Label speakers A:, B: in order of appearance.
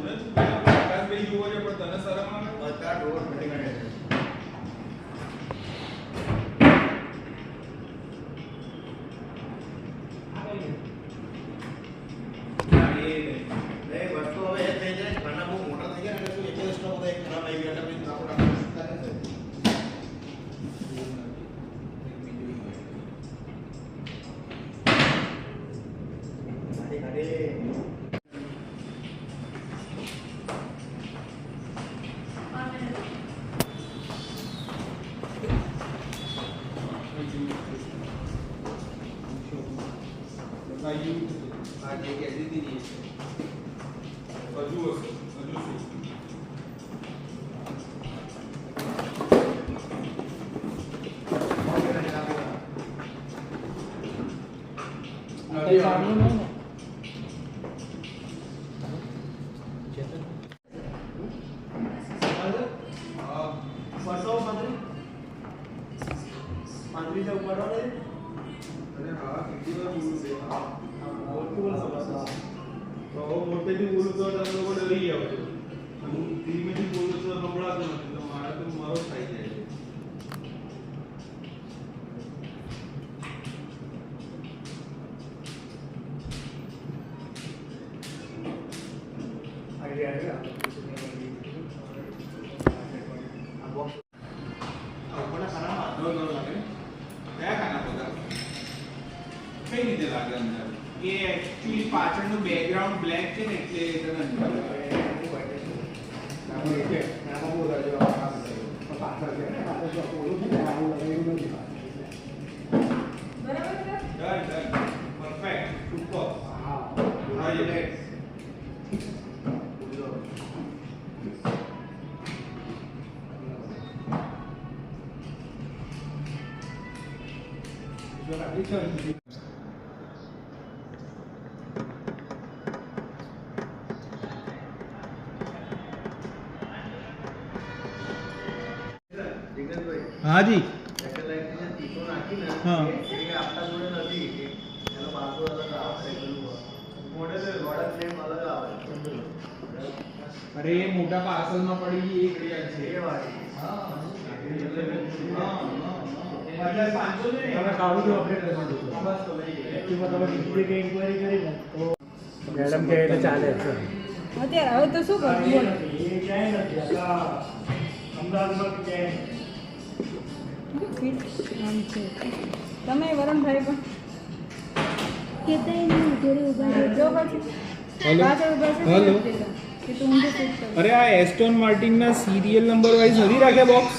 A: આકાશ ભાઈ જોવો છે પણ તને શરમ આવે
B: બધા ડોર ફિટિંગ કરે છે વસ્તુ હવે એ થઈ જાય ઘણા બહુ મોટા થઈ ગયા એટલે શું એક જ સ્ટોક બધા એક ખરાબ આવી ગયા એટલે આપણે શકતા નથી આજે કે દીદી ની છે
A: હજુ હશે હજુ શું મોટેથી બોલું તો તમે લોકો ડરી જાવ છો હું ધીમેથી બોલું તો સંભળાતું નથી તો મારે તો મારો થઈ જાય કઈ રીતે લાગે અંદર એ એક્ચ્યુઅલી પાછળનું બેકગ્રાઉન્ડ બ્લેક છે ને એટલે તને પરફેક્ટ સુપર हाँ जी हाँ अरे ये मोटा पार्सल में पड़ी एक रियल છે તમે કાઢું તો અપડેટ કરી દો બસ તો લઈ એકચ્યુઅલી તમે ડિગ્રી કે ઇન્ક્વાયરી કરી ને તો મેડમ કહે એટલે ચાલે છે
C: અત્યારે હવે તો શું કરવું બોલો
A: એ ક્યાંય નથી અમદાવાદમાં ક્યાંય
C: તમે વરુણભાઈ પણ
D: કેતાય નહીં જોડે ઊભા
C: જો પછી
A: હેલો
C: પાછળ ઊભા છે
A: હેલો
C: કે તું ઊંધું ફિટ કર
A: અરે આ એસ્ટોન માર્ટિનના સિરિયલ નંબર વાઇઝ નથી રાખ્યા બોક્સ